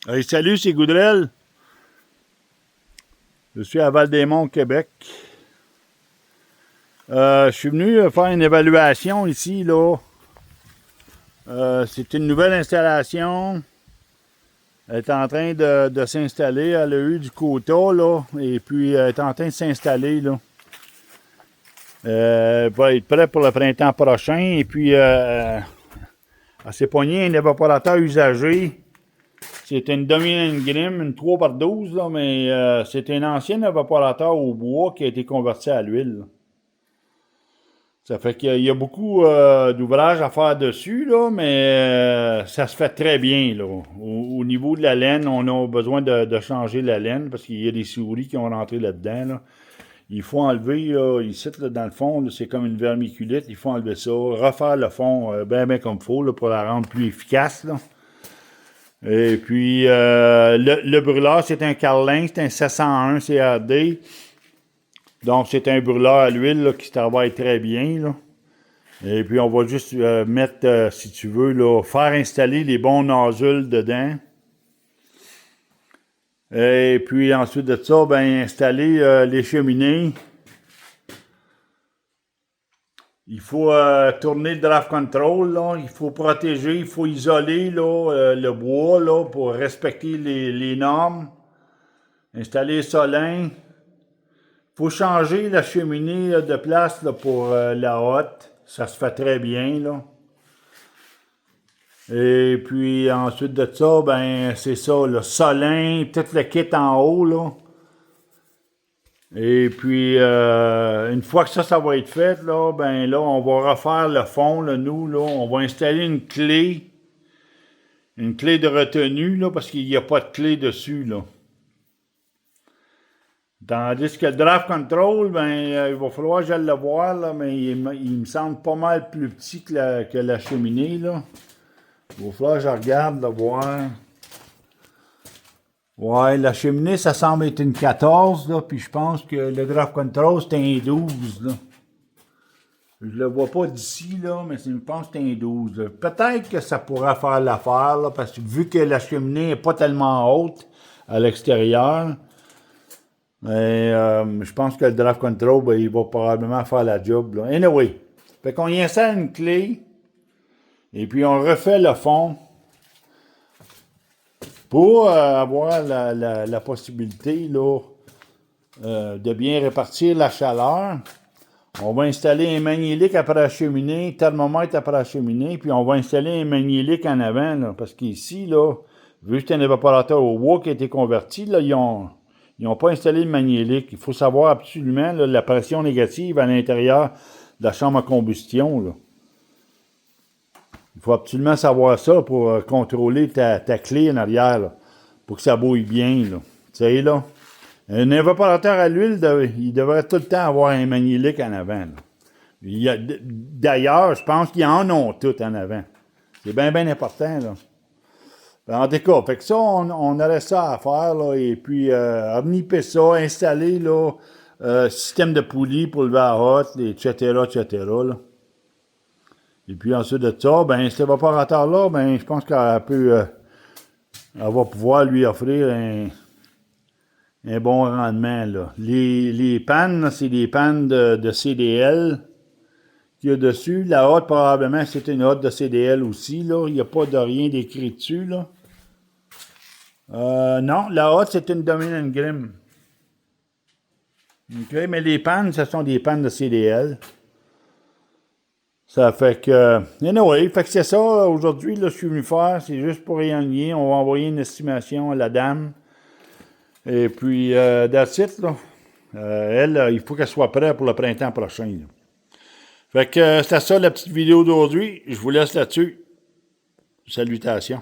Hey, salut, c'est Goudrel. Je suis à Val-des-Monts, Québec. Je suis venu faire une évaluation ici, là. C'est une nouvelle installation. Elle est en train de s'installer. Elle a eu du quota, là. Et puis, elle est en train de s'installer, là. Elle va être prête pour le printemps prochain. Et puis, elle s'est pognée un évaporateur usagé. C'est une Dominion Grimm, une 3x12, là, mais c'est un ancien évaporateur au bois qui a été converti à l'huile, là. Ça fait qu'il y a beaucoup d'ouvrages à faire dessus, là, mais ça se fait très bien, là. Au niveau de la laine, on a besoin de changer la laine parce qu'il y a des souris qui ont rentré là-dedans, là. Il faut enlever, là, ici, là, dans le fond, là, c'est comme une vermiculite, il faut enlever ça, refaire le fond bien comme il faut, là, pour la rendre plus efficace, là. Et puis, le brûleur, c'est un Carlin, c'est un 701 CAD. Donc, c'est un brûleur à l'huile là, qui travaille très bien, là. Et puis, on va juste mettre, si tu veux, là, faire installer les bons nodules dedans. Et puis, ensuite de ça, ben, installer les cheminées. Il faut tourner le draft control, là. Il faut protéger, il faut isoler là, le bois là, pour respecter les normes. Installer les solins. Il faut changer la cheminée là, de place là, pour la hotte. Ça se fait très bien, là. Et puis ensuite de ça, ben c'est ça, le solin, tout le kit en haut, là. Et puis une fois que ça va être fait, là, ben là, on va refaire le fond, là, nous, là. On va installer une clé de retenue, là, parce qu'il n'y a pas de clé dessus, là. Tandis que le draft control, ben, il va falloir que j'aille le voir, là, mais il me semble pas mal plus petit que la cheminée, là. Il va falloir que je regarde, là, voir. Ouais, la cheminée, ça semble être une 14, là, puis je pense que le draft control, c'est un 12, là. Je le vois pas d'ici, là, mais je pense que c'est un 12, là. Peut-être que ça pourrait faire l'affaire, là, parce que vu que la cheminée n'est pas tellement haute à l'extérieur, mais je pense que le draft control, ben, il va probablement faire la job, là. Anyway, fait qu'on y installe une clé, et puis on refait le fond pour avoir la possibilité, là, de bien répartir la chaleur. On va installer un magnélique après la cheminée, thermomètre après la cheminée, puis on va installer un magnélique en avant, là, parce qu'ici, là, vu que c'est un évaporateur au bois qui a été converti, là, ils n'ont pas installé le magnélique. Il faut savoir absolument là, la pression négative à l'intérieur de la chambre à combustion, là. Il faut absolument savoir ça pour contrôler ta clé en arrière, là, pour que ça bouille bien, là. Tu sais, là. Un évaporateur à l'huile, il devrait tout le temps avoir un magnélique en avant, là. D'ailleurs, je pense qu'ils en ont tout en avant. C'est bien, bien important, là. En tout cas, fait que ça, on aurait ça à faire, là, et puis omniper ça, installer, là, système de poulie pour lever la hotte, etc., etc., là. Et puis ensuite de ça, ben, cet évaporateur-là, ben, je pense qu'elle peut, elle va pouvoir lui offrir un bon rendement, là. Les pannes, c'est des pannes de CDL qu'il y a dessus. La hotte, probablement, c'est une hotte de CDL aussi, là. Il n'y a pas de rien d'écrit dessus, là. Non, la hotte, c'est une Dominion Grimm. OK, mais les pannes, ce sont des pannes de CDL. Ça fait que... Anyway, fait que c'est ça, aujourd'hui, là, je suis venu faire. C'est juste pour rien lier. On va envoyer une estimation à la dame. Et puis, that's it, là. Elle, il faut qu'elle soit prête pour le printemps prochain, là. Fait que c'était ça la petite vidéo d'aujourd'hui. Je vous laisse là-dessus. Salutations.